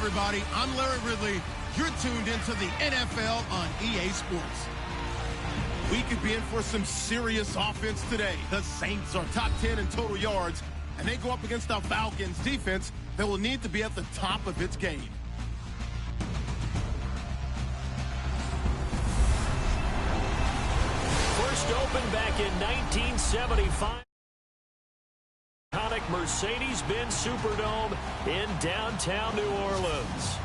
everybody. I'm Larry Ridley. You're tuned into the NFL on EA Sports. We could be in for some serious offense today. The Saints are top 10 in total yards, and they go up against the Falcons defense that will need to be at the top of its game. First opened back in 1975. Mercedes-Benz Superdome in downtown New Orleans.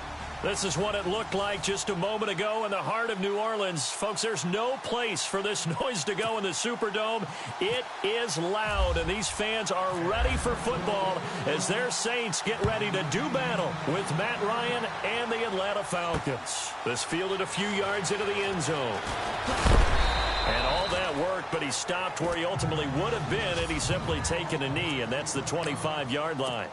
This is what it looked like just a moment ago in the heart of New Orleans. Folks, there's no place for this noise to go in the Superdome. It is loud, and these fans are ready for football as their Saints get ready to do battle with Matt Ryan and the Atlanta Falcons. This fielded a few yards into the end zone. And all that worked, but he stopped where he ultimately would have been had he simply taken a knee, and that's the 25-yard line.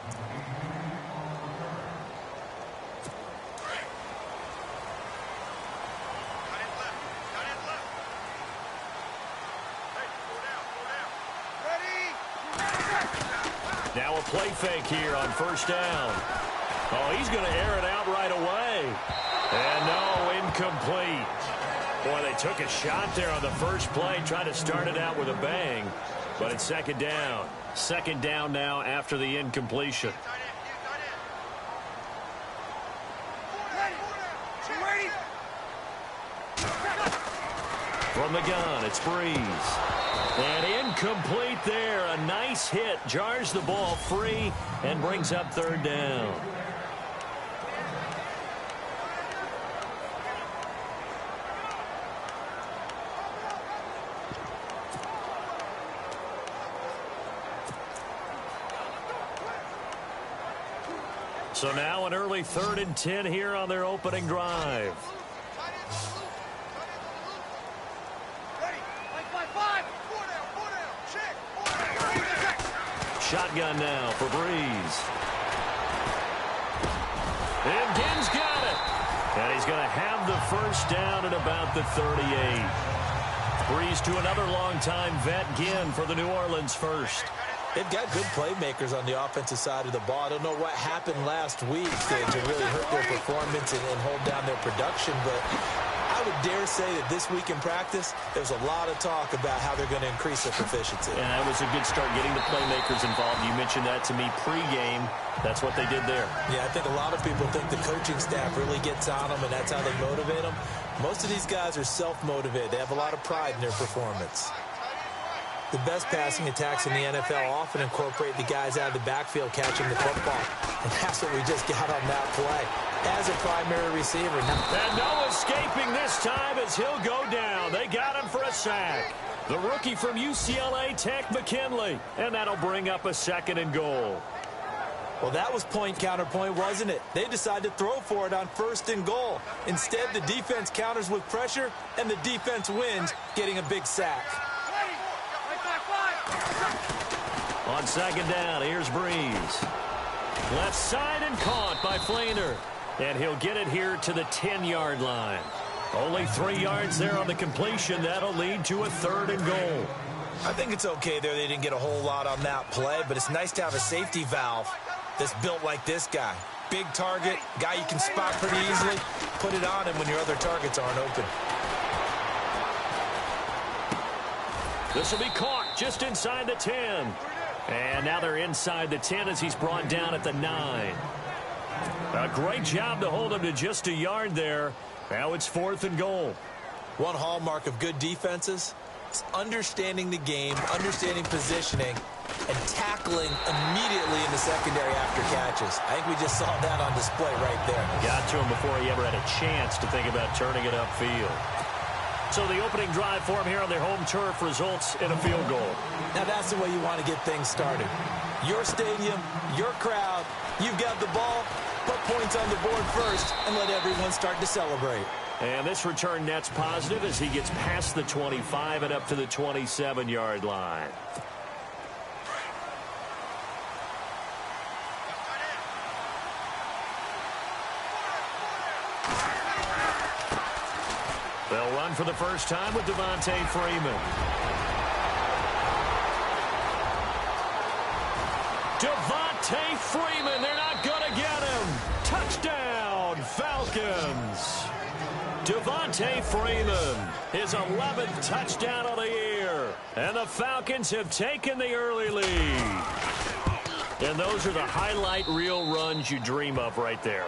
Now a play fake here on first down. Oh, he's going to air it out right away. And no, incomplete. Boy, they took a shot there on the first play, tried to start it out with a bang, but it's second down. Second down now after the incompletion. From the gun, it's Breeze. And incomplete there. A nice hit. Jars the ball free and brings up third down. So now an early 3rd and 10 here on their opening drive. Shotgun now for Breeze. And Ginn's got it. And he's going to have the first down at about the 38. Breeze to another longtime vet, Ginn, for the New Orleans first. They've got good playmakers on the offensive side of the ball. I don't know what happened last week to really hurt their performance and hold down their production, but I would dare say that this week in practice, there's a lot of talk about how they're going to increase their proficiency. And that was a good start getting the playmakers involved. You mentioned that to me pregame. That's what they did there. Yeah, I think a lot of people think the coaching staff really gets on them, and that's how they motivate them. Most of these guys are self-motivated. They have a lot of pride in their performance. The best passing attacks in the NFL often incorporate the guys out of the backfield catching the football. And that's what we just got on that play as a primary receiver. And no escaping this time as he'll go down. They got him for a sack. The rookie from UCLA, Tech McKinley. And that'll bring up a 2nd and goal. Well, that was point counterpoint, wasn't it? They decided to throw for it on 1st and goal. Instead, the defense counters with pressure, and the defense wins, getting a big sack. On 2nd down, here's Breeze. Left side and caught by Flainer. And he'll get it here to the 10-yard line. Only 3 yards there on the completion. That'll lead to a 3rd and goal. I think it's okay there. They didn't get a whole lot on that play, but it's nice to have a safety valve that's built like this guy. Big target, guy you can spot pretty easily. Put it on him when your other targets aren't open. This will be caught just inside the 10. And now they're inside the 10 as he's brought down at the 9. A great job to hold him to just a yard there. Now it's 4th and goal. One hallmark of good defenses is understanding the game, understanding positioning, and tackling immediately in the secondary after catches. I think we just saw that on display right there. Got to him before he ever had a chance to think about turning it upfield. So the opening drive for him here on their home turf results in a field goal. Now that's the way you want to get things started. Your stadium, your crowd, you've got the ball, put points on the board first, and let everyone start to celebrate. And this return net's positive as he gets past the 25 and up to the 27-yard line. They'll run for the first time with Devontae Freeman. Devontae Freeman, they're not going to get him. Touchdown. Falcons. Devontae Freeman, his 11th touchdown of the year. And the Falcons have taken the early lead. And those are the highlight reel runs you dream of right there.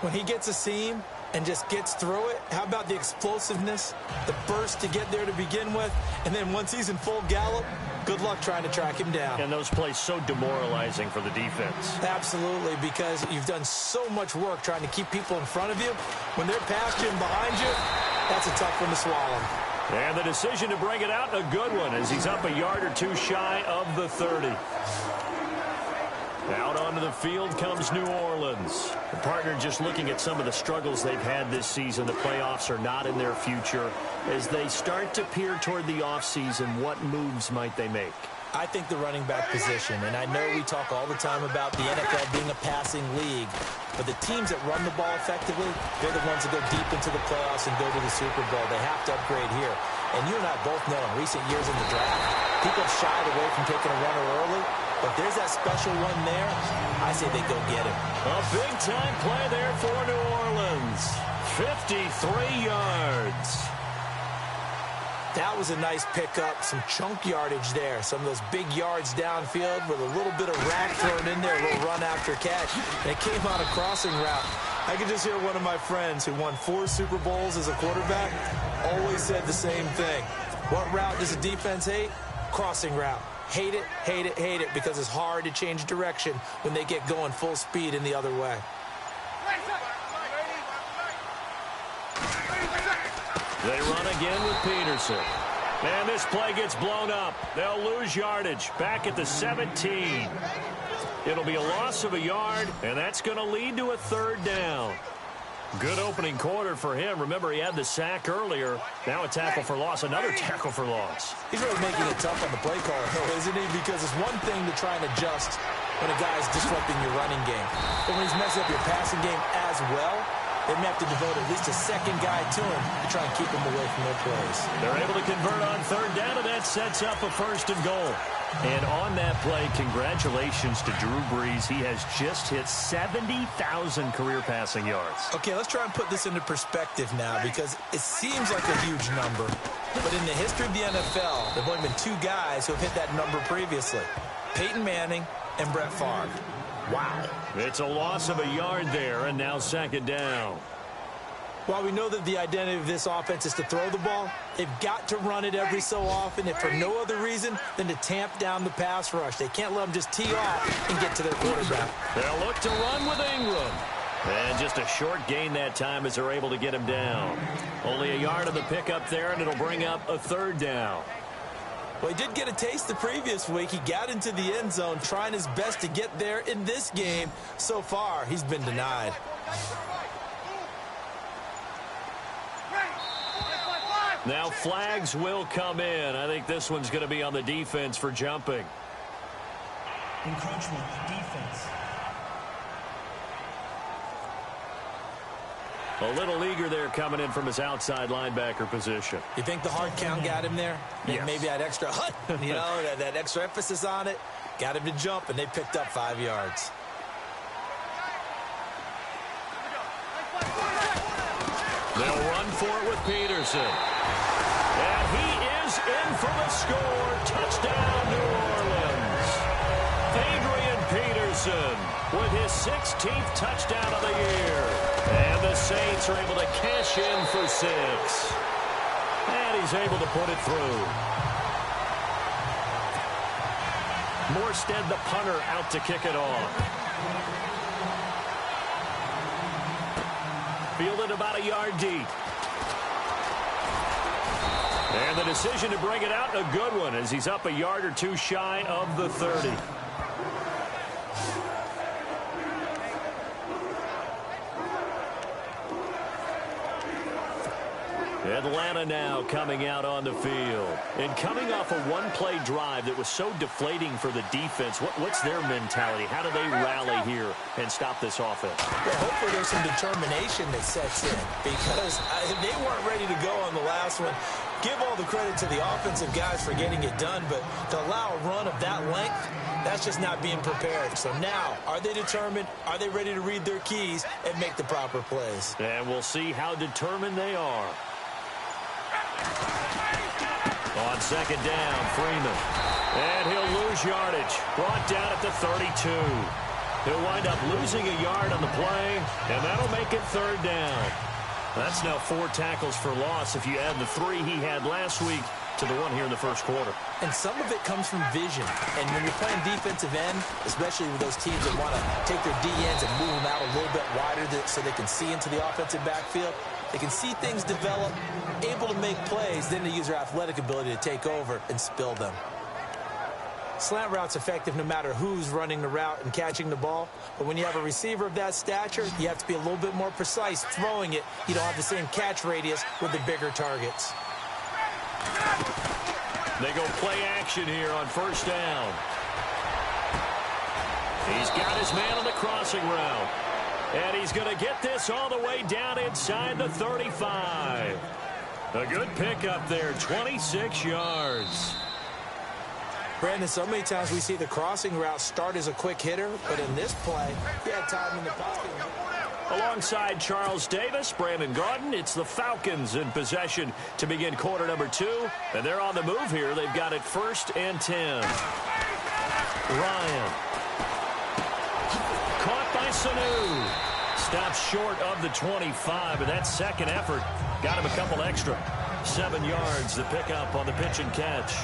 When he gets a seam and just gets through it, how about the explosiveness, the burst to get there to begin with, and then once he's in full gallop, good luck trying to track him down. And those plays so demoralizing for the defense. Absolutely, because you've done so much work trying to keep people in front of you. When they're past you and behind you, that's a tough one to swallow. And the decision to bring it out, a good one, as he's up a yard or two shy of the 30. Out onto the field comes New Orleans. The partner just looking at some of the struggles they've had this season. The playoffs are not in their future. As they start to peer toward the offseason, what moves might they make? I think the running back position, and I know we talk all the time about the NFL being a passing league, but the teams that run the ball effectively, they're the ones that go deep into the playoffs and go to the Super Bowl. They have to upgrade here. And you and I both know in recent years in the draft, people have shied away from taking a runner early. But there's that special one there. I say they go get him. A big-time play there for New Orleans. 53 yards. That was a nice pickup. Some chunk yardage there. Some of those big yards downfield with a little bit of rack thrown in there, a little run after catch. And it came on a crossing route. I could just hear one of my friends who won 4 Super Bowls as a quarterback always said the same thing. What route does a defense hate? Crossing route. Hate it, hate it, hate it, because it's hard to change direction when they get going full speed in the other way. They run again with Peterson. And this play gets blown up. They'll lose yardage back at the 17. It'll be a loss of a yard, and that's going to lead to a 3rd down. Good opening quarter for him. Remember, he had the sack earlier. Now a tackle for loss, another tackle for loss. He's really making it tough on the play caller, isn't he? Because it's one thing to try and adjust when a guy's disrupting your running game. But when he's messing up your passing game as well, they may have to devote at least a second guy to him to try and keep him away from their plays. They're able to convert on 3rd down, and that sets up a 1st and goal. And on that play, congratulations to Drew Brees. He has just hit 70,000 career passing yards. Okay, let's try and put this into perspective now, because it seems like a huge number. But in the history of the NFL, there have only been 2 guys who have hit that number previously. Peyton Manning and Brett Favre. Wow. It's a loss of a yard there, and now 2nd down. While we know that the identity of this offense is to throw the ball, they've got to run it every so often, if for no other reason than to tamp down the pass rush. They can't let them just tee off and get to their quarterback. They'll look to run with Ingram. And just a short gain that time as they're able to get him down. Only a yard of the pickup there, and it'll bring up a 3rd down. Well, he did get a taste the previous week. He got into the end zone trying his best to get there in this game. So far, he's been denied. Now flags will come in. I think this one's going to be on the defense for jumping. Encroachment, defense. A little eager there coming in from his outside linebacker position. You think the hard count got him there? Yes. Maybe that extra that extra emphasis on it got him to jump, and they picked up 5 yards. They'll run for it with Peterson. And he is in for the score. Touchdown, New Orleans. Adrian Peterson with his 16th touchdown of the year. And the Saints are able to cash in for 6. And he's able to put it through. Morstead, the punter, out to kick it off. Fielded about a yard deep. And the decision to bring it out, a good one, as he's up a yard or 2 shy of the 30. Atlanta now coming out on the field. And coming off a one-play drive that was so deflating for the defense, what's their mentality? How do they rally here and stop this offense? Well, hopefully there's some determination that sets in because they weren't ready to go on the last one. Give all the credit to the offensive guys for getting it done, but to allow a run of that length, that's just not being prepared. So now, are they determined? Are they ready to read their keys and make the proper plays? And we'll see how determined they are. On second down, Freeman. And he'll lose yardage. Brought down at the 32. He'll wind up losing a yard on the play, and that'll make it third down. That's now 4 tackles for loss if you add the 3 he had last week to the one here in the first quarter. And some of it comes from vision. And when you're playing defensive end, especially with those teams that want to take their DNs and move them out a little bit wider so they can see into the offensive backfield, they can see things develop, able to make plays, then they use their athletic ability to take over and spill them. Slant route's effective no matter who's running the route and catching the ball. But when you have a receiver of that stature, you have to be a little bit more precise throwing it. You don't have the same catch radius with the bigger targets. They go play action here on first down. He's got his man on the crossing route. And he's going to get this all the way down inside the 35. A good pickup there, 26 yards. Brandon, so many times we see the crossing route start as a quick hitter, but in this play, he had time in the pocket. Alongside Charles Davis, Brandon Gaudin, it's the Falcons in possession to begin quarter number 2. And they're on the move here. They've got it 1st and 10. Ryan. Caught by Sanu. Stops short of the 25, but that second effort got him a couple extra. 7 yards, the pickup on the pitch and catch.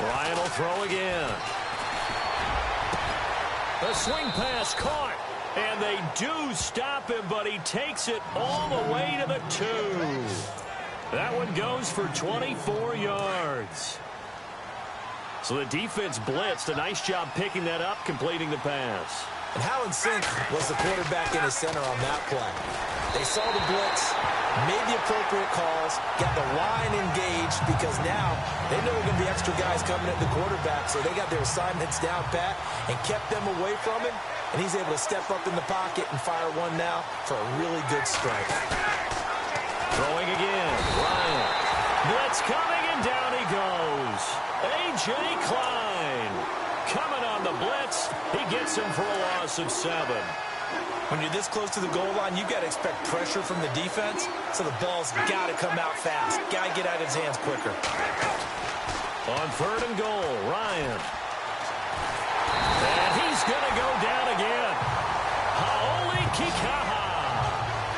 Ryan will throw again. The swing pass caught. And they do stop him, but he takes it all the way to the 2. That one goes for 24 yards. So the defense blitzed. A nice job picking that up, completing the pass. And how in sync was the quarterback in his center on that play? They saw the blitz, made the appropriate calls, got the line engaged because now they know there are going to be extra guys coming at the quarterback, so they got their assignments down pat and kept them away from him, and he's able to step up in the pocket and fire one now for a really good strike. Throwing again, Ryan. Blitz coming, and down he goes. A.J. Klein coming on the blitz. He gets him for a loss of 7. When you're this close to the goal line, you've got to expect pressure from the defense, so the ball's got to come out fast. Got to get out of his hands quicker. On 3rd and goal, Ryan. And he's going to go down again. Haoli Kikaha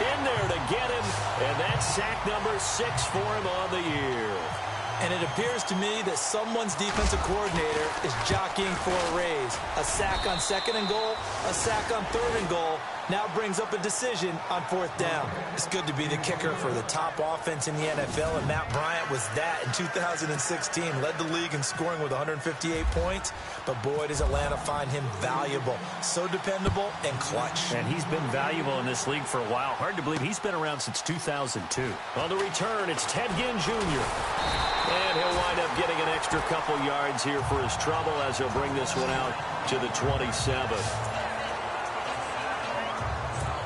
in there to get him, and that's sack number 6 for him on the year. And it appears to me that someone's defensive coordinator is jockeying for a raise. A sack on 2nd and goal, a sack on 3rd and goal, now brings up a decision on 4th down. It's good to be the kicker for the top offense in the NFL, and Matt Bryant was that in 2016. Led the league in scoring with 158 points, but boy, does Atlanta find him valuable. So dependable and clutch. And he's been valuable in this league for a while. Hard to believe he's been around since 2002. On the return, it's Ted Ginn Jr. And he'll wind up getting an extra couple yards here for his trouble as he'll bring this one out to the 27.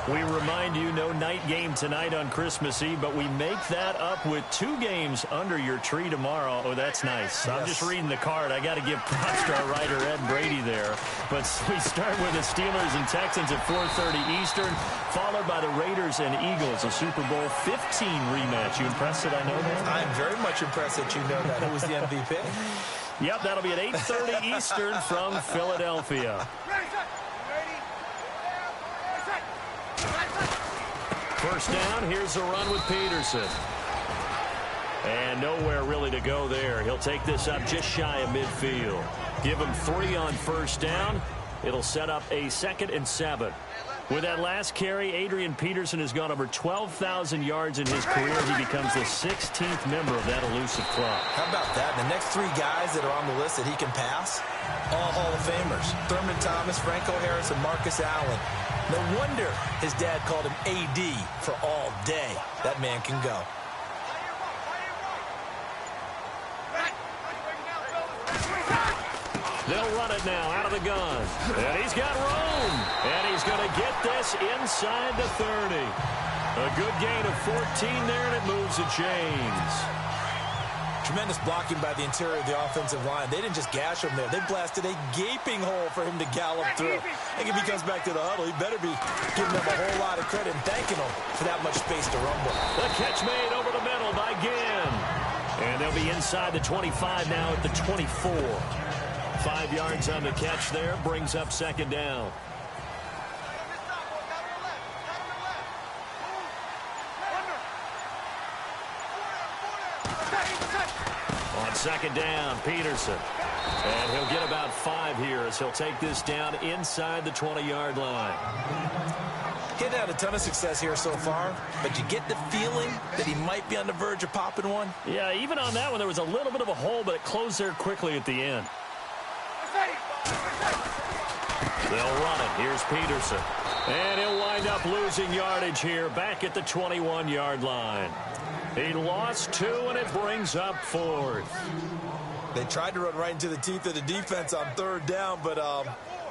We remind you, no night game tonight on Christmas Eve, but we make that up with 2 games under your tree tomorrow. Oh, that's nice. Yes. I'm just reading the card. I got to give props to our writer, Ed Brady, there. But we start with the Steelers and Texans at 4:30 Eastern, followed by the Raiders and Eagles, a Super Bowl 15 rematch. You impressed that I know that? I'm very much impressed that you know that. Who was the MVP? Yep, that'll be at 8:30 Eastern from Philadelphia. First down, here's a run with Peterson. And nowhere really to go there. He'll take this up just shy of midfield. Give him 3 on first down. It'll set up a 2nd and 7. With that last carry, Adrian Peterson has gone over 12,000 yards in his career. He becomes the 16th member of that elusive club. How about that? The next three guys that are on the list that he can pass, all Hall of Famers. Thurman Thomas, Franco Harris, and Marcus Allen. No wonder his dad called him AD for all day. That man can go. They'll run it now out of the gun. And he's got room. And he's going to get this inside the 30. A good gain of 14 there, and it moves the chains. Tremendous blocking by the interior of the offensive line. They didn't just gash him there. They blasted a gaping hole for him to gallop through. I think if he comes back to the huddle, he better be giving them a whole lot of credit and thanking them for that much space to rumble. The catch made over the middle by Ginn. And they'll be inside the 25 now at the 24. 5 yards on the catch there, brings up second down. On second down, Peterson. And he'll get about 5 here as he'll take this down inside the 20-yard line. He's had a ton of success here so far, but you get the feeling that he might be on the verge of popping one. Yeah, even on that one, there was a little bit of a hole, but it closed there quickly at the end. They'll run it. Here's Peterson. And he'll wind up losing yardage here back at the 21-yard line. He lost 2, and it brings up 4th. They tried to run right into the teeth of the defense on 3rd down, but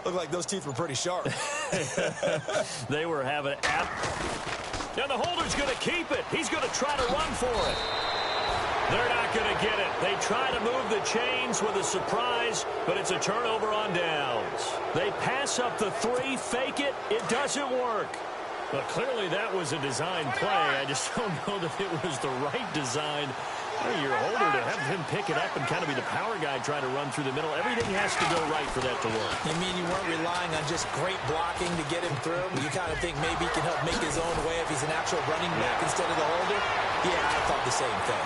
looked like those teeth were pretty sharp. They were having it. And the holder's going to keep it. He's going to try to run for it. They're not going to get it. They try to move the chains with a surprise, but it's a turnover on downs. They pass up the 3, fake it. It doesn't work. But clearly that was a design play. I just don't know that it was the right design. Your holder to have him pick it up and kind of be the power guy trying to run through the middle. Everything has to go right for that to work. You mean you weren't relying on just great blocking to get him through? You kind of think maybe he can help make his own way if he's an actual running back instead of the holder? Yeah, I thought the same thing.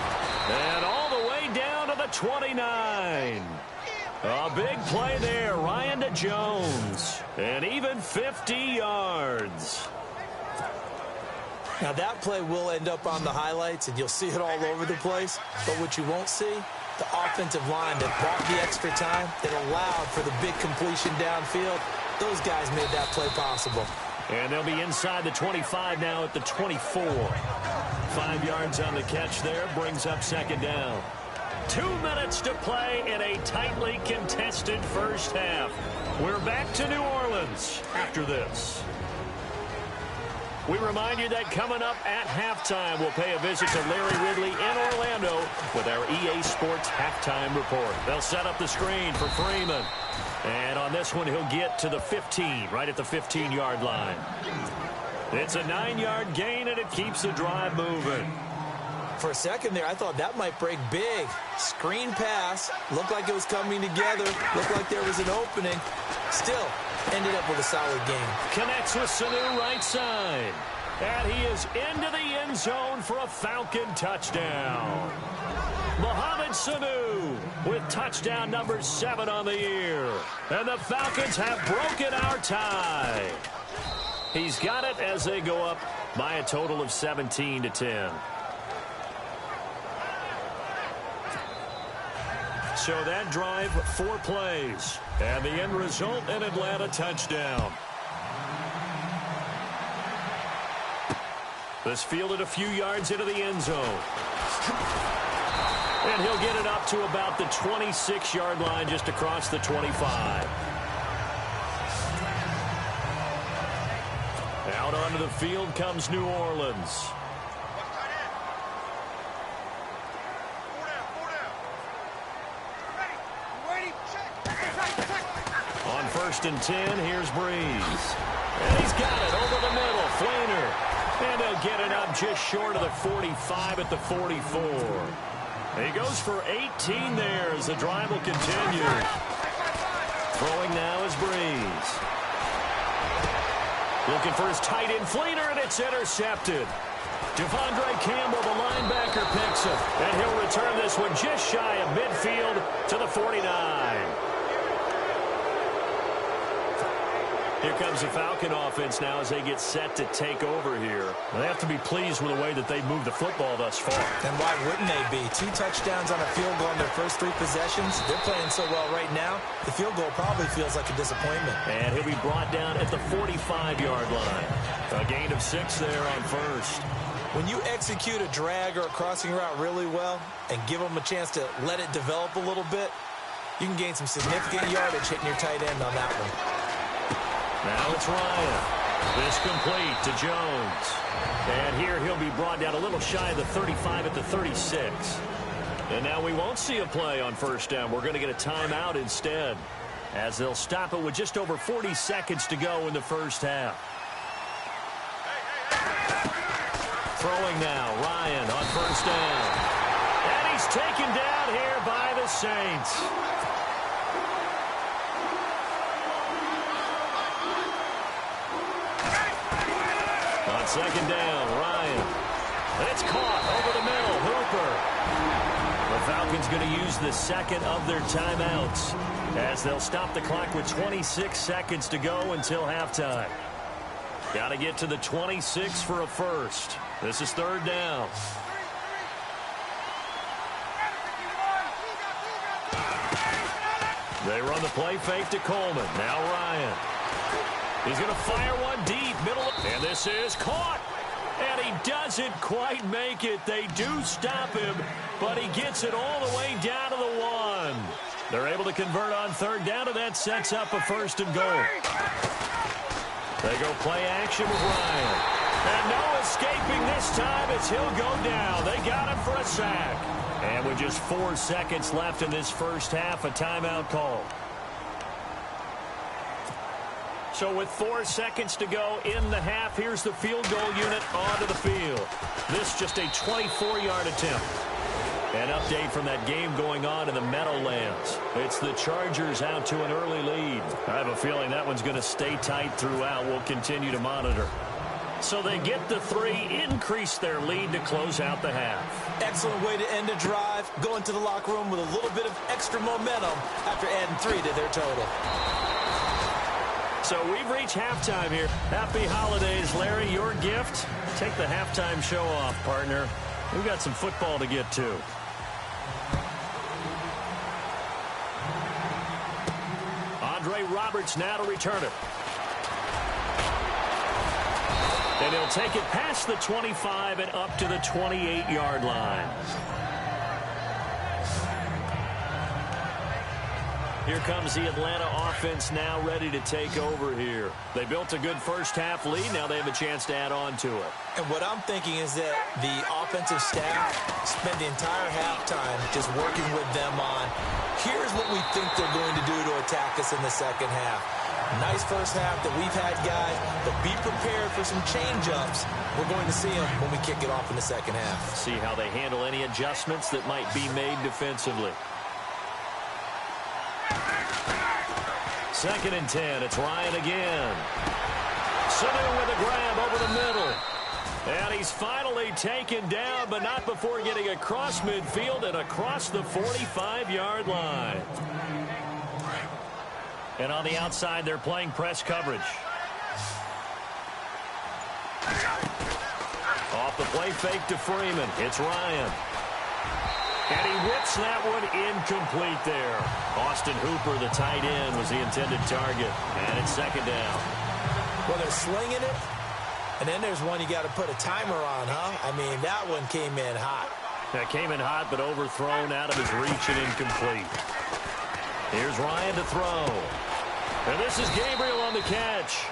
And all the way down to the 29. A big play there. Ryan to Jones. And even 50 yards. Now, that play will end up on the highlights, and you'll see it all over the place. But what you won't see, the offensive line that bought the extra time, that allowed for the big completion downfield, those guys made that play possible. And they'll be inside the 25 now at the 24. 5 yards on the catch there, brings up second down. 2 minutes to play in a tightly contested first half. We're back to New Orleans after this. We remind you that coming up at halftime, we'll pay a visit to Larry Ridley in Orlando with our EA Sports Halftime Report. They'll set up the screen for Freeman. And on this one, he'll get to the 15, right at the 15-yard line. It's a 9-yard gain, and it keeps the drive moving. For a second there, I thought that might break big. Screen pass. Looked like it was coming together. Looked like there was an opening. Still, ended up with a solid game. Connects with Sanu right side. And he is into the end zone for a Falcon touchdown. Mohamed Sanu with touchdown number 7 on the year. And the Falcons have broken our tie. He's got it as they go up by a total of 17-10. So that drive, 4 plays. And the end result, an Atlanta touchdown. This fielded a few yards into the end zone. And he'll get it up to about the 26-yard line just across the 25. Out onto the field comes New Orleans. On 1st and 10, here's Breeze. And he's got it over the middle. Flainer. And they'll get it up just short of the 45 at the 44. He goes for 18 there as the drive will continue. Throwing now is Breeze. Looking for his tight end, Flainer, and it's intercepted. Devondre Campbell, the linebacker, picks him. And he'll return this one just shy of midfield to the 49. Here comes the Falcon offense now as they get set to take over here. They have to be pleased with the way that they've moved the football thus far. And why wouldn't they be? 2 touchdowns on a field goal in their first 3 possessions. They're playing so well right now, the field goal probably feels like a disappointment. And he'll be brought down at the 45-yard line. A gain of 6 there on first. When you execute a drag or a crossing route really well and give them a chance to let it develop a little bit, you can gain some significant yardage hitting your tight end on that one. Now it's Ryan. This complete to Jones. And here he'll be brought down a little shy of the 35 at the 36. And now we won't see a play on first down. We're going to get a timeout instead, as they'll stop it with just over 40 seconds to go in the first half. Throwing now, Ryan on first down. And he's taken down here by the Saints. On second down, Ryan. It's caught over the middle, Hooper. The Falcons going to use the second of their timeouts as they'll stop the clock with 26 seconds to go until halftime. Got to get to the 26 for a first. This is third down. They run the play fake to Coleman. Now Ryan. He's going to fire one deep, middle, and this is caught. And he doesn't quite make it. They do stop him, but he gets it all the way down to the 1. They're able to convert on third down, and that sets up a first and goal. They go play action with Ryan. And no escaping this time as he'll go down. They got him for a sack. And with just 4 seconds left in this first half, a timeout call. So with 4 seconds to go in the half, here's the field goal unit onto the field. This just a 24-yard attempt. An update from that game going on in the Meadowlands. It's the Chargers out to an early lead. I have a feeling that one's going to stay tight throughout. We'll continue to monitor. So they get the 3, increase their lead to close out the half. Excellent way to end a drive. Go into the locker room with a little bit of extra momentum after adding 3 to their total. So we've reached halftime here. Happy holidays, Larry. Your gift? Take the halftime show off, partner. We've got some football to get to. Andre Roberts now to return it. And he'll take it past the 25 and up to the 28-yard line. Here comes the Atlanta offense now ready to take over here. They built a good first half lead. Now they have a chance to add on to it. And what I'm thinking is that the offensive staff spent the entire halftime just working with them on, here's what we think they're going to do to attack us in the second half. Nice first half that we've had, guys, but be prepared for some change-ups. We're going to see them when we kick it off in the second half. See how they handle any adjustments that might be made defensively. Second and 10. It's Ryan again. Sanu with a grab over the middle. And he's finally taken down, but not before getting across midfield and across the 45-yard line. And on the outside, they're playing press coverage. Off the play fake to Freeman. It's Ryan. And he whips that one incomplete there. Austin Hooper, the tight end, was the intended target. And it's second down. Well, they're slinging it. And then there's one you got to put a timer on, huh? I mean, that one came in hot. That came in hot, but overthrown out of his reach and incomplete. Here's Ryan to throw. And this is Gabriel on the catch.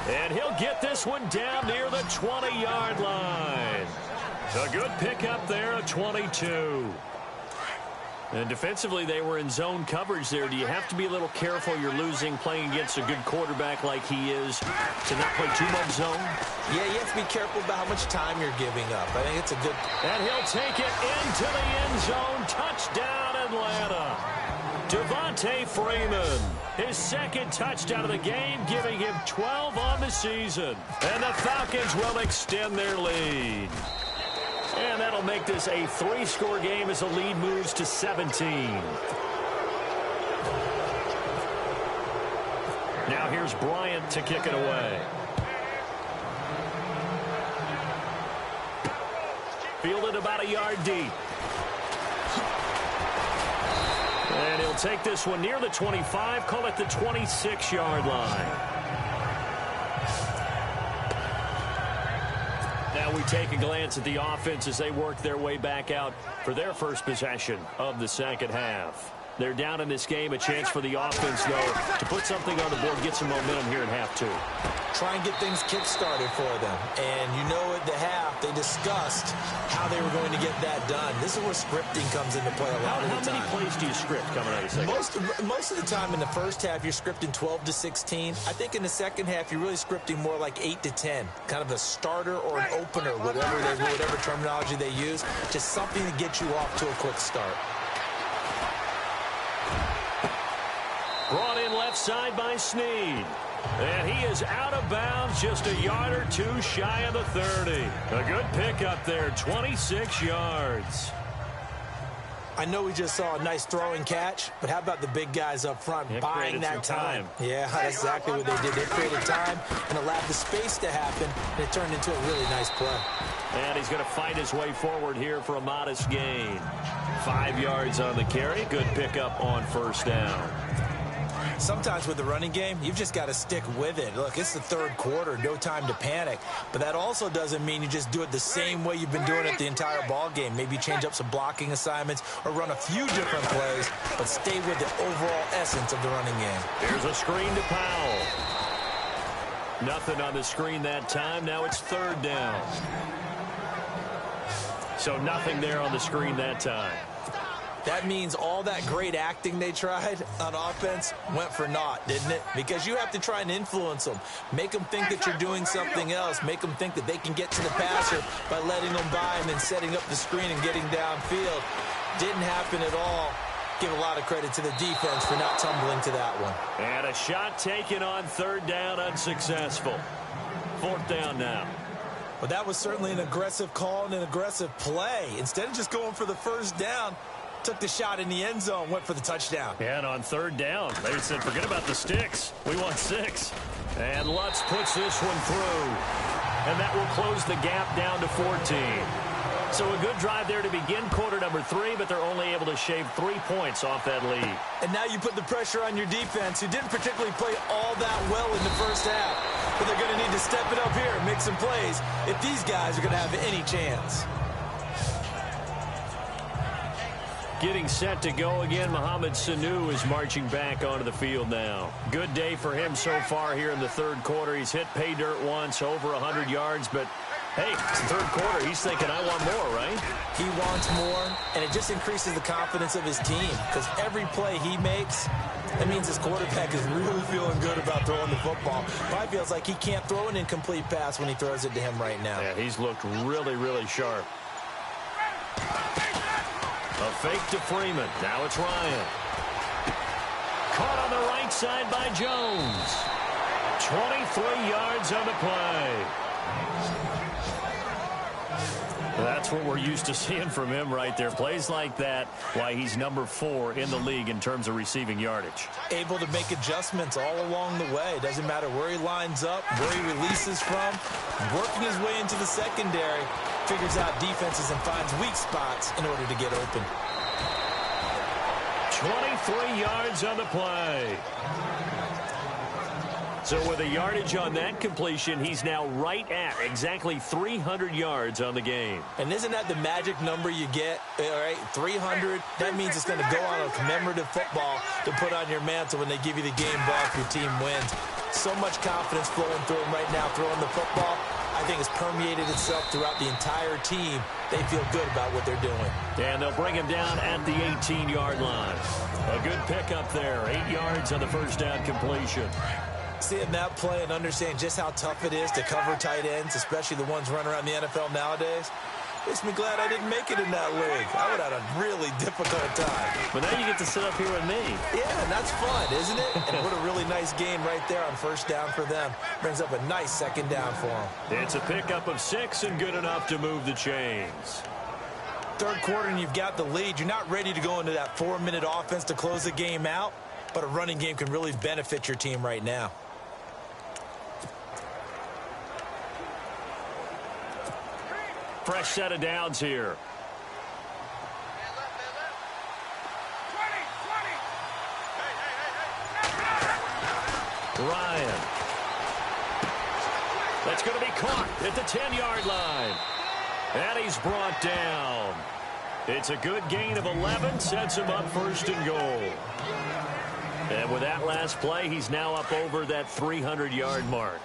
And he'll get this one down near the 20-yard line. A good pickup there at 22. And defensively, they were in zone coverage there. Do you have to be a little careful? You're losing playing against a good quarterback like he is to not play too much zone? Yeah, you have to be careful about how much time you're giving up. I think it's a good... And he'll take it into the end zone. Touchdown, Atlanta. Devontae Freeman, his second touchdown of the game, giving him 12 on the season. And the Falcons will extend their lead. And that'll make this a 3-score game as the lead moves to 17. Now Now here's Bryant to kick it away. Fielded about a yard deep. And he'll take this one near the 25, call it the 26-yard line. Now we take a glance at the offense as they work their way back out for their first possession of the second half. They're down in this game. A chance for the offense, though, to put something on the board, get some momentum here in half two. Try and get things kick-started for them. And you know at the half, they discussed how they were going to get that done. This is where scripting comes into play a lot of the time. How many plays do you script coming out of the second? Most of the time in the first half, you're scripting 12 to 16. I think in the second half, you're really scripting more like 8 to 10. Kind of a starter or an opener, whatever terminology they use. Just something to get you off to a quick start. Brought in left side by Snead. And he is out of bounds, just a yard or two shy of the 30. A good pickup there, 26 yards. I know we just saw a nice throwing catch, but how about the big guys up front buying that time? Yeah, that's exactly what they did. They created time and allowed the space to happen, and it turned into a really nice play. And he's going to fight his way forward here for a modest gain. 5 yards on the carry. Good pickup on first down. Sometimes with the running game, you've just got to stick with it. Look, it's the third quarter, no time to panic. But that also doesn't mean you just do it the same way you've been doing it the entire ball game. Maybe change up some blocking assignments or run a few different plays, but stay with the overall essence of the running game. Here's a screen to Powell. Nothing on the screen that time. Now it's third down. So nothing there on the screen that time. That means all that great acting they tried on offense went for naught, didn't it? Because you have to try and influence them. Make them think that you're doing something else. Make them think that they can get to the passer by letting them by and then setting up the screen and getting downfield. Didn't happen at all. Give a lot of credit to the defense for not tumbling to that one. And a shot taken on third down, unsuccessful. Fourth down now. Well, that was certainly an aggressive call and an aggressive play. Instead of just going for the first down, took the shot in the end zone, went for the touchdown. And on third down, they said, forget about the sticks. We want 6. And Lutz puts this one through. And that will close the gap down to 14. So a good drive there to begin quarter number 3, but they're only able to shave 3 points off that lead. And now you put the pressure on your defense, who didn't particularly play all that well in the first half. But they're going to need to step it up here and make some plays if these guys are going to have any chance. Getting set to go again, Mohamed Sanu is marching back onto the field now. Good day for him so far here in the third quarter. He's hit pay dirt once, over 100 yards, but hey, it's the third quarter. He's thinking, I want more, right? He wants more, and it just increases the confidence of his team because every play he makes, that means his quarterback is really feeling good about throwing the football. Probably feels like he can't throw an incomplete pass when he throws it to him right now. Yeah, he's looked really, really sharp. A fake to Freeman. Now it's Ryan. Caught on the right side by Jones. 23 yards on the play. That's what we're used to seeing from him right there. Plays like that, why he's number 4 in the league in terms of receiving yardage. Able to make adjustments all along the way. Doesn't matter where he lines up, where he releases from. Working his way into the secondary. Figures out defenses and finds weak spots in order to get open. 23 yards on the play. So with a yardage on that completion, he's now right at exactly 300 yards on the game. And isn't that the magic number you get? All right, 300. That means it's going to go on a commemorative football to put on your mantle when they give you the game ball if your team wins. So much confidence flowing through him right now, throwing the football. I think it's permeated itself throughout the entire team. They feel good about what they're doing. And they'll bring him down at the 18-yard line. A good pickup there. 8 yards on the first down completion. Seeing that play and understanding just how tough it is to cover tight ends, especially the ones running around the NFL nowadays, makes me glad I didn't make it in that league. I would have had a really difficult time. But now you get to sit up here with me. Yeah, and that's fun, isn't it? And what a really nice game right there on first down for them. Brings up a nice second down for them. It's a pickup of 6 and good enough to move the chains. Third quarter and you've got the lead. You're not ready to go into that 4-minute offense to close the game out, but a running game can really benefit your team right now. Fresh set of downs here. Ryan. That's going to be caught at the 10-yard line. And he's brought down. It's a good gain of 11. Sets him up first and goal. And with that last play, he's now up over that 300-yard mark.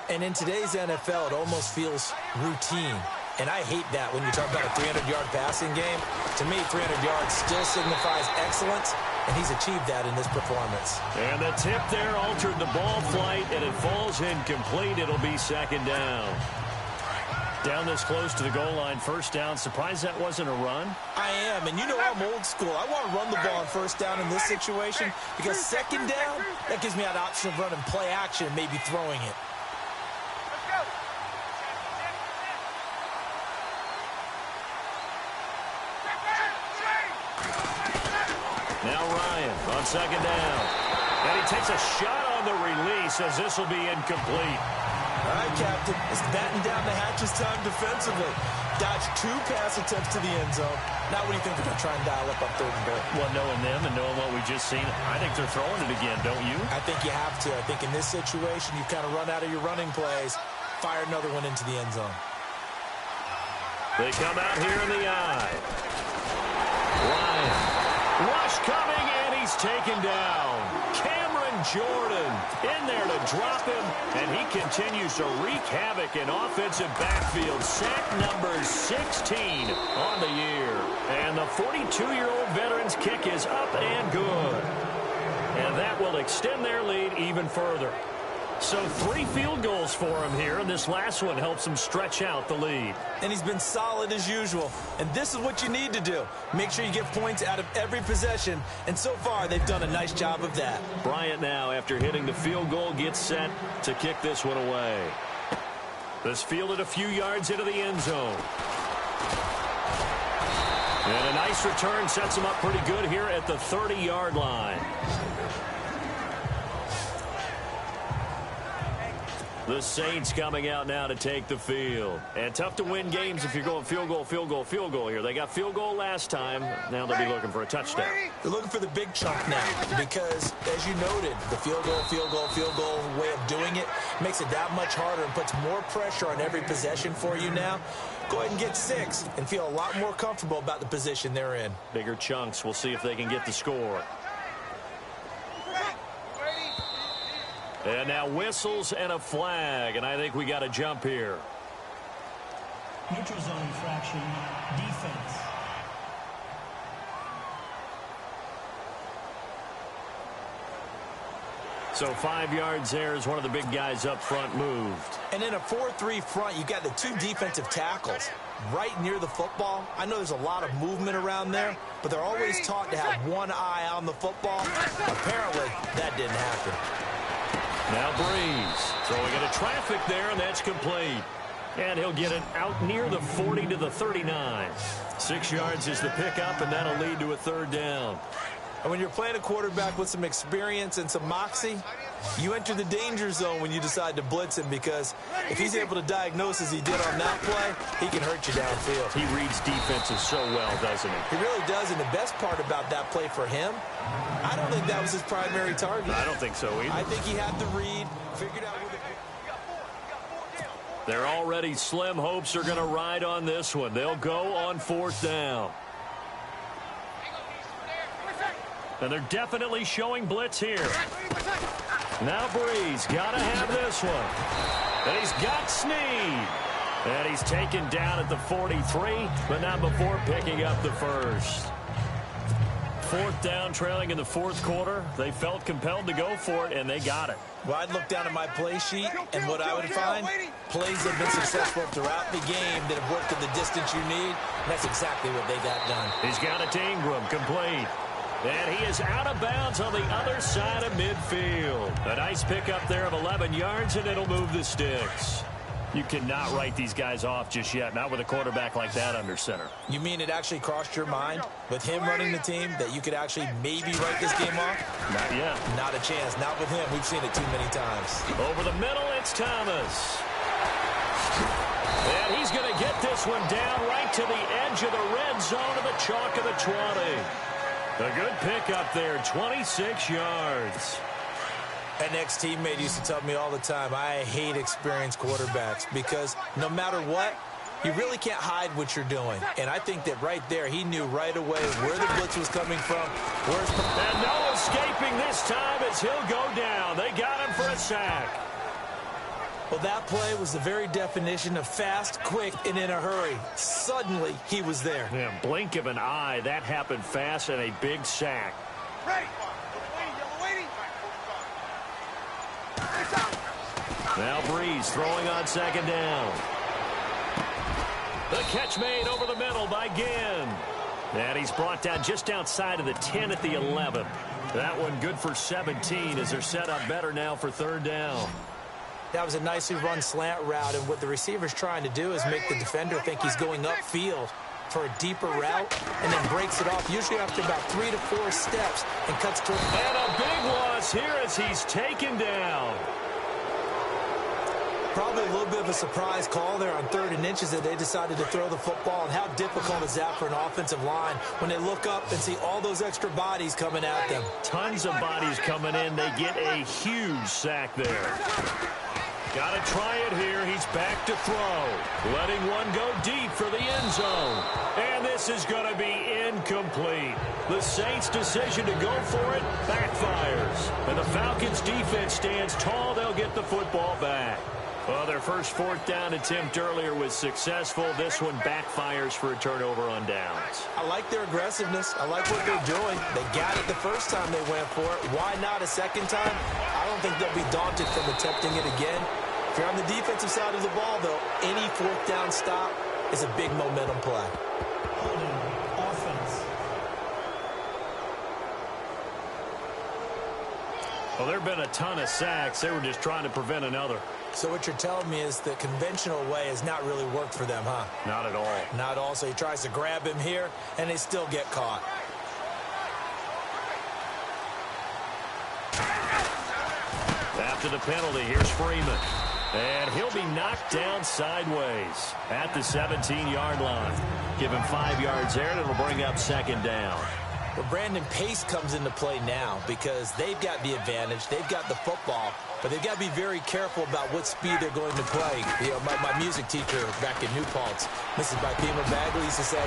And in today's NFL, it almost feels routine. And I hate that when you talk about a 300-yard passing game. To me, 300 yards still signifies excellence, and he's achieved that in this performance. And the tip there altered the ball flight, and it falls incomplete. It'll be second down. Down this close to the goal line, first down. Surprised that wasn't a run? I am, and you know I'm old school. I want to run the ball on first down in this situation because second down, that gives me an option of running play action and maybe throwing it. Now Ryan on second down. And he takes a shot on the release as this will be incomplete. All right, Captain. It's batten down the hatches time defensively. Dodged 2 pass attempts to the end zone. Now what do you think they're going to try and dial up on third and goal? Well, knowing them and knowing what we've just seen, I think they're throwing it again, don't you? I think you have to. I think in this situation, you kind of run out of your running plays, fire another one into the end zone. They come out here in the eye. Ryan. Rush coming, and he's taken down. Cameron Jordan in there to drop him, and he continues to wreak havoc in offensive backfield. Sack number 16 on the year. And the 42-year-old veteran's kick is up and good. And that will extend their lead even further. So 3 field goals for him here, and this last one helps him stretch out the lead. And he's been solid as usual. And this is what you need to do. Make sure you get points out of every possession. And so far, they've done a nice job of that. Bryant now, after hitting the field goal, gets set to kick this one away. This fielded a few yards into the end zone. And a nice return sets him up pretty good here at the 30-yard line. The Saints coming out now to take the field. And tough to win games if you're going field goal, field goal, field goal here. They got field goal last time. Now they'll be looking for a touchdown. They're looking for the big chunk now because, as you noted, the field goal way of doing it makes it that much harder and puts more pressure on every possession for you now. Go ahead and get 6 and feel a lot more comfortable about the position they're in. Bigger chunks. We'll see if they can get the score. And now whistles and a flag, and I think we got a jump here. Neutral zone infraction, defense. So 5 yards there as one of the big guys up front moved. And in a 4-3 front, you got the 2 defensive tackles right near the football. I know there's a lot of movement around there, but they're always taught to have one eye on the football. Apparently, that didn't happen. Now Breeze throwing into traffic there, and that's complete. And he'll get it out near the 40 to the 39. 6 yards is the pickup, and that'll lead to a third down. And when you're playing a quarterback with some experience and some moxie, you enter the danger zone when you decide to blitz him because if he's able to diagnose as he did on that play, he can hurt you downfield. He reads defenses so well, doesn't he? He really does, and the best part about that play for him, I don't think that was his primary target. I don't think so either. I think he had the read, figured out where the... Their already slim hopes are going to ride on this one. They'll go on 4th down. And they're definitely showing blitz here. Now Breeze got to have this one. And he's got Snead. And he's taken down at the 43, but not before picking up the first. 4th down, trailing in the 4th quarter. They felt compelled to go for it, and they got it. Well, I'd look down at my play sheet, and what I would find, plays that have been successful throughout the game that have worked at the distance you need, and that's exactly what they got done. He's got it to Ingram, complete. And he is out of bounds on the other side of midfield. A nice pickup there of 11 yards, and it'll move the sticks. You cannot write these guys off just yet, not with a quarterback like that under center. You mean it actually crossed your mind with him running the team that you could actually maybe write this game off? Not yet. Not a chance. Not with him. We've seen it too many times. Over the middle, it's Thomas. And he's going to get this one down right to the edge of the red zone of the chalk of the 20. A good pickup there, 26 yards. An ex-teammate used to tell me all the time, I hate experienced quarterbacks because no matter what, you really can't hide what you're doing. And I think that right there, he knew right away where the blitz was coming from. And no escaping this time as he'll go down. They got him for a sack. Well, that play was the very definition of fast, quick, and in a hurry. Suddenly, he was there. Yeah, blink of an eye, that happened fast and a big sack. Now Breeze throwing on second down. The catch made over the middle by Ginn. And he's brought down just outside of the 10 at the 11. That one good for 17 as they're set up better now for third down. That was a nicely run slant route, and what the receiver's trying to do is make the defender think he's going upfield for a deeper route and then breaks it off, usually after about 3 to 4 steps, and cuts to And a big loss here as he's taken down. Probably a little bit of a surprise call there on 3rd and inches that they decided to throw the football. And how difficult is that for an offensive line when they look up and see all those extra bodies coming at them? Tons of bodies coming in. They get a huge sack there. Got to try it here. He's back to throw. Letting one go deep for the end zone. And this is going to be incomplete. The Saints' decision to go for it backfires. And the Falcons' defense stands tall. They'll get the football back. Well, their first 4th down attempt earlier was successful. This one backfires for a turnover on downs. I like their aggressiveness. I like what they're doing. They got it the first time they went for it. Why not a second time? I don't think they'll be daunted from attempting it again. If you're on the defensive side of the ball, though, any 4th down stop is a big momentum play. Offense. Well, there have been a ton of sacks. They were just trying to prevent another. So what you're telling me is the conventional way has not really worked for them, huh? Not at all. Not at all. So he tries to grab him here, and they still get caught. After the penalty, here's Freeman. And he'll be knocked down sideways at the 17-yard line. Give him 5 yards there, and it'll bring up second down. Well, Brandon, pace comes into play now because they've got the advantage. They've got the football, but they've got to be very careful about what speed they're going to play. You know, my music teacher back in New Paltz, Mrs. Bipema Bagley, used to say,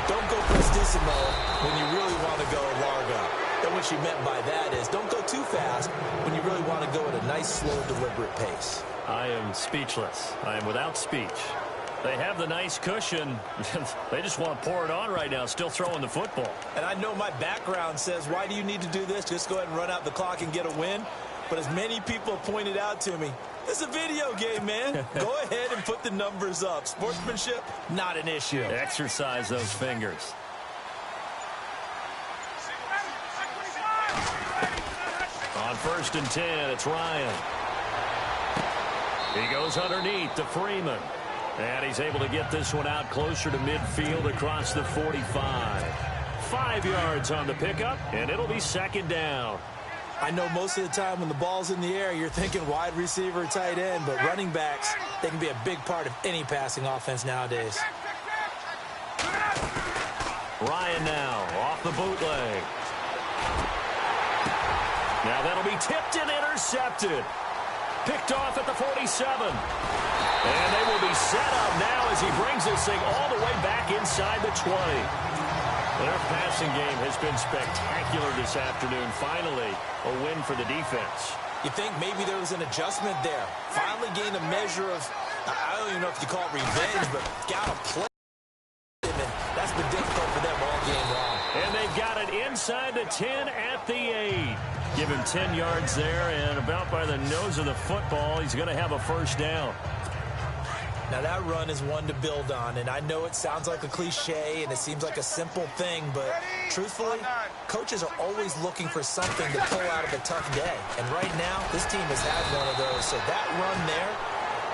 don't go prestissimo when you really want to go largo. And what she meant by that is don't go too fast when you really want to go at a nice, slow, deliberate pace. I am speechless. I am without speech. They have the nice cushion. They just want to pour it on right now, still throwing the football. And I know my background says, why do you need to do this? Just go ahead and run out the clock and get a win. But as many people have pointed out to me, it's a video game, man. Go ahead and put the numbers up. Sportsmanship, not an issue. Exercise those fingers. On 1st and 10, it's Ryan. He goes underneath to Freeman. And he's able to get this one out closer to midfield across the 45. 5 yards on the pickup, and it'll be second down. I know most of the time when the ball's in the air, you're thinking wide receiver, tight end, but running backs, they can be a big part of any passing offense nowadays. Ryan now off the bootleg. Now that'll be tipped and intercepted. Picked off at the 47. And they will be set up now as he brings this thing all the way back inside the 20. Their passing game has been spectacular this afternoon. Finally, a win for the defense. You think maybe there was an adjustment there. Finally gained a measure of, I don't even know if you call it revenge, but got a play. And that's been difficult for them all game long. And they've got it inside the 10 at the 8. Give him 10 yards there, and about by the nose of the football, he's going to have a first down. Now, that run is one to build on, and I know it sounds like a cliche and it seems like a simple thing, but truthfully, coaches are always looking for something to pull out of a tough day. And right now, this team has had one of those. So that run there,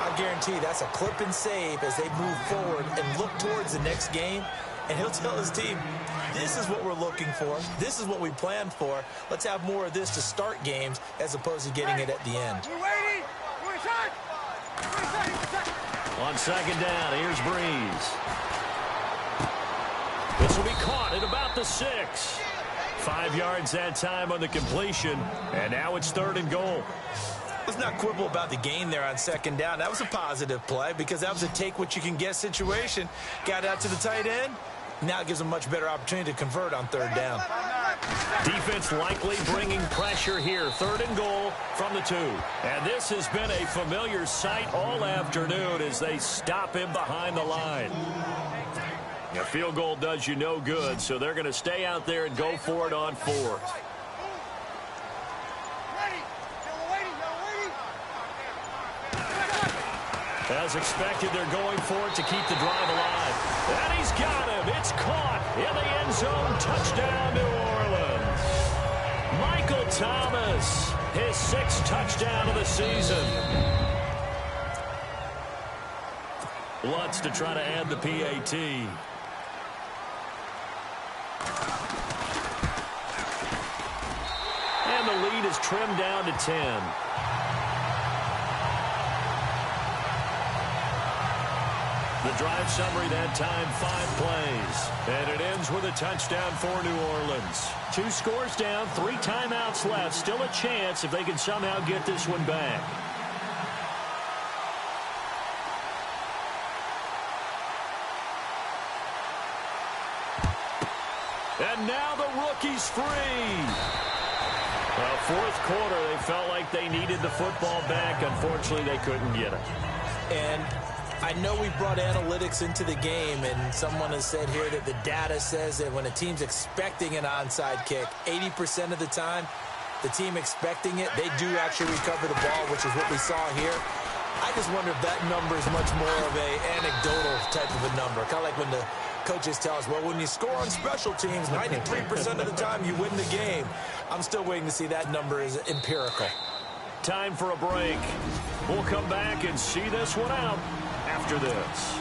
I guarantee that's a clip and save as they move forward and look towards the next game. And he'll tell his team, this is what we're looking for. This is what we planned for. Let's have more of this to start games as opposed to getting it at the end. On second down, here's Breeze. This will be caught at about the 6. 5 yards that time on the completion, and now it's 3rd and goal. Let's not quibble about the gain there on second down. That was a positive play because that was a take-what-you-can-get situation. Got out to the tight end. Now it gives them a much better opportunity to convert on 3rd down. Defense likely bringing pressure here. 3rd and goal from the 2. And this has been a familiar sight all afternoon as they stop him behind the line. A field goal does you no good, so they're going to stay out there and go for it on 4th. As expected, they're going for it to keep the drive alive. And he's got him. It's caught in the end zone. Touchdown, New Orleans. Michael Thomas, his 6th touchdown of the season. Lutz to try to add the PAT. And the lead is trimmed down to 10. The drive summary that time, 5 plays. And it ends with a touchdown for New Orleans. 2 scores down, 3 timeouts left. Still a chance if they can somehow get this one back. And now the rookie's free. Well, 4th quarter, they felt like they needed the football back. Unfortunately, they couldn't get it. And I know we brought analytics into the game, and someone has said here that the data says that when a team's expecting an onside kick, 80% of the time, the team expecting it, they do actually recover the ball, which is what we saw here. I just wonder if that number is much more of a anecdotal type of a number. Kind of like when the coaches tell us, well, when you score on special teams, 93% of the time you win the game. I'm still waiting to see that number is empirical. Time for a break. We'll come back and see this one out after this.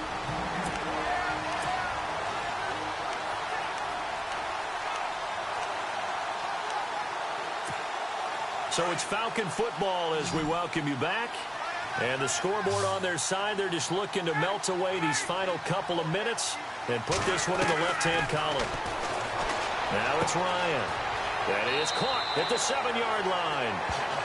So it's Falcon football as we welcome you back. And the scoreboard on their side, they're just looking to melt away these final couple of minutes and put this one in the left-hand column. Now it's Ryan. That is caught at the 7-yard line.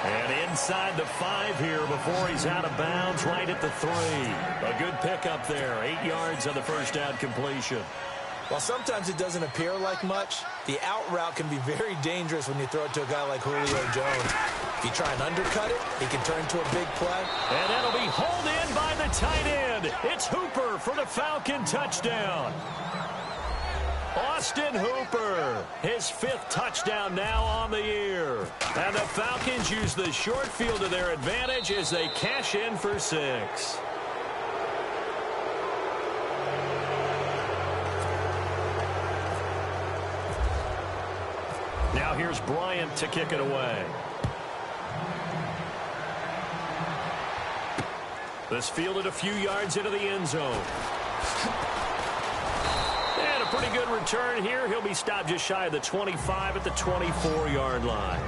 And inside the 5 here before he's out of bounds, right at the 3. A good pickup there. 8 yards on the first down completion. While sometimes it doesn't appear like much, the out route can be very dangerous when you throw it to a guy like Julio Jones. If you try and undercut it, he can turn into a big play. And that'll be hauled in by the tight end. It's Hooper for the Falcon touchdown. Austin Hooper, his 5th touchdown now on the year. And the Falcons use the short field to their advantage as they cash in for 6. Now here's Bryant to kick it away. This fielded a few yards into the end zone. And a pretty good return here. He'll be stopped just shy of the 25 at the 24-yard line.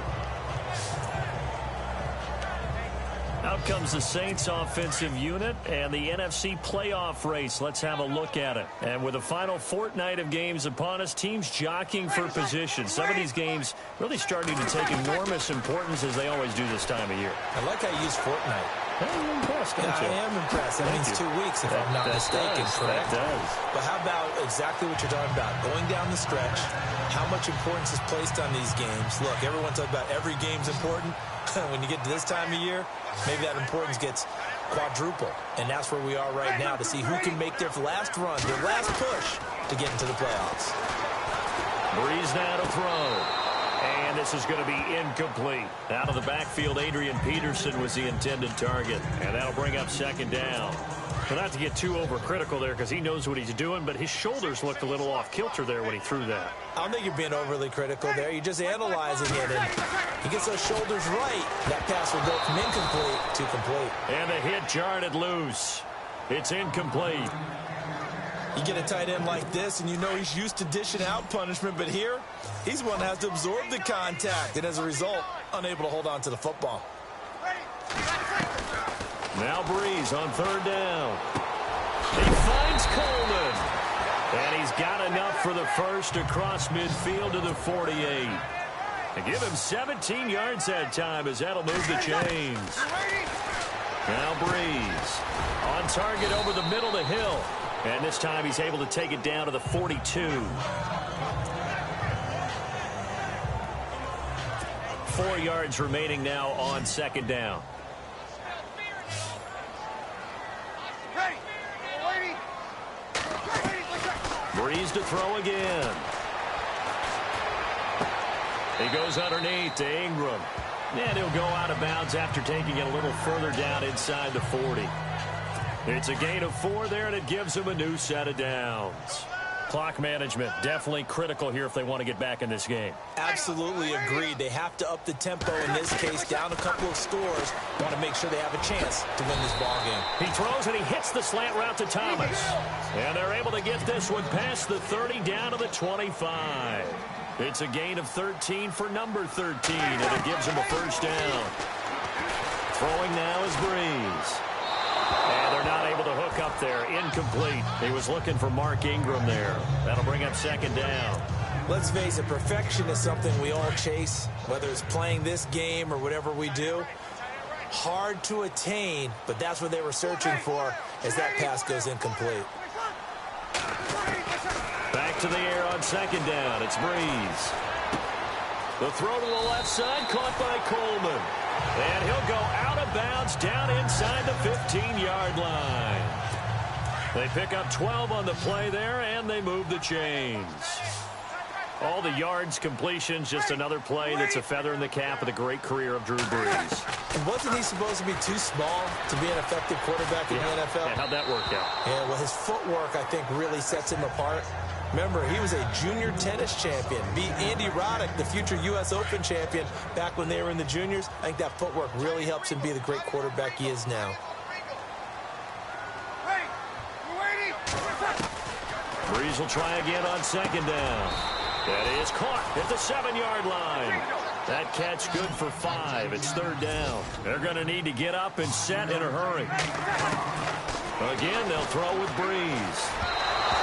Out comes the Saints offensive unit and the NFC playoff race. Let's have a look at it. And with the final fortnight of games upon us, teams jockeying for position. Some of these games really starting to take enormous importance as they always do this time of year. I like how you use fortnight. You're impressed, aren't you? I am impressed. That means 2 weeks, if I'm not mistaken, correct? That does. But how about exactly what you're talking about? Going down the stretch, how much importance is placed on these games? Look, everyone talks about every game's important. When you get to this time of year, maybe that importance gets quadruple. And that's where we are right now to see who can make their last run, their last push to get into the playoffs. Breeze now to throw. And this is going to be incomplete. Out of the backfield, Adrian Peterson was the intended target. And that'll bring up second down. But not to get too overcritical there because he knows what he's doing, but his shoulders looked a little off kilter there when he threw that. I don't think you're being overly critical there. You're just analyzing it, and he gets those shoulders right. That pass will go from incomplete to complete. And the hit jarred it loose. It's incomplete. You get a tight end like this, and you know he's used to dishing out punishment, but here, he's one that has to absorb the contact, and as a result, unable to hold on to the football. Now Breeze on third down. He finds Coleman. And he's got enough for the first across midfield to the 48. And give him 17 yards that time as that'll move the chains. Now Breeze on target over the middle to Hill. And this time he's able to take it down to the 42. 4 yards remaining now on second down. Breeze to throw again. He goes underneath to Ingram. And he'll go out of bounds after taking it a little further down inside the 40. It's a gain of 4 there, and it gives him a new set of downs. Clock management, definitely critical here if they want to get back in this game. Absolutely agreed. They have to up the tempo in this case, down a couple of scores. Want to make sure they have a chance to win this ball game. He throws and he hits the slant route to Thomas. And they're able to get this one past the 30 down to the 25. It's a gain of 13 for number 13, and it gives him a first down. Throwing now is Breeze. And they're not able to hook up there. Incomplete. He was looking for Mark Ingram there. That'll bring up second down. Let's face it, perfection is something we all chase, whether it's playing this game or whatever we do. Hard to attain, but that's what they were searching for as that pass goes incomplete. Back to the air on second down. It's Breeze. The throw to the left side, caught by Coleman. And he'll go out of bounds down inside the 15-yard line. They pick up 12 on the play there, and they move the chains. All the yards, completions, just another play that's a feather in the cap of the great career of Drew Brees. And wasn't he supposed to be too small to be an effective quarterback in the NFL? Yeah, how'd that work out? Yeah, well, his footwork, I think, really sets him apart. Remember, he was a junior tennis champion. Beat Andy Roddick, the future U.S. Open champion, back when they were in the juniors. I think that footwork really helps him be the great quarterback he is now. Breeze will try again on second down. That is caught at the 7-yard line. That catch good for 5. It's third down. They're going to need to get up and set in a hurry. Again, they'll throw with Breeze.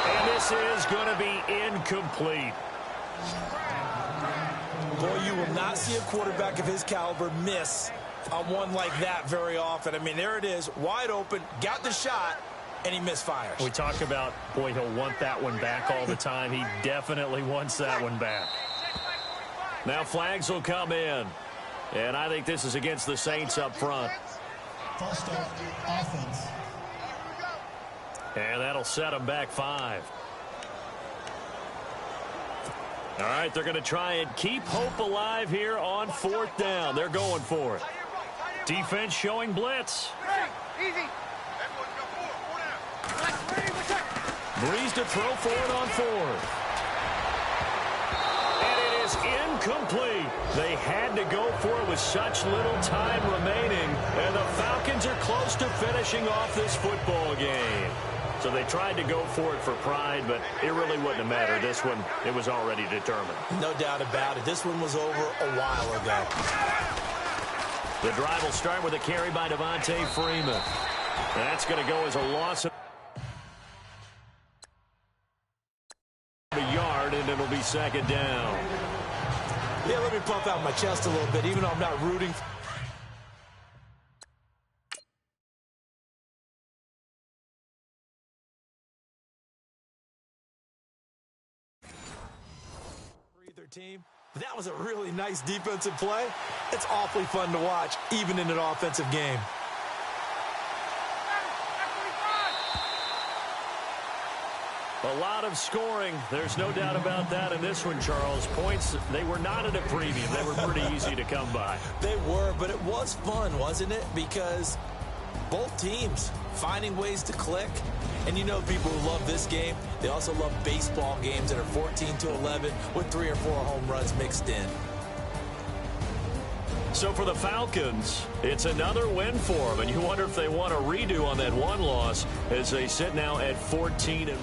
And this is going to be incomplete. Boy, you will not see a quarterback of his caliber miss on one like that very often. I mean, there it is, wide open, got the shot, and he misfires. We talk about, boy, he'll want that one back all the time. He definitely wants that one back. Now flags will come in. And I think this is against the Saints up front. False start, offense. And that'll set them back 5. All right, they're going to try and keep hope alive here on fourth down. They're going for it. Defense showing blitz. Easy. Breeze to throw for it on fourth. And it is incomplete. They had to go for it with such little time remaining. And the Falcons are close to finishing off this football game. So they tried to go for it for pride, but it really wouldn't have mattered. This one, it was already determined. No doubt about it. This one was over a while ago. The drive will start with a carry by Devontae Freeman. That's going to go as a loss of a yard, and it'll be second down. Yeah, let me puff out my chest a little bit, even though I'm not rooting. Team. That was a really nice defensive play. It's awfully fun to watch, even in an offensive game. A lot of scoring. There's no doubt about that in this one, Charles. Points, they were not at a premium. They were pretty easy to come by. They were, but it was fun, wasn't it? Because both teams finding ways to click. And you know people who love this game, they also love baseball games that are 14-11 with 3 or 4 home runs mixed in. So for the Falcons, it's another win for them. And you wonder if they want a redo on that one loss as they sit now at 14-1.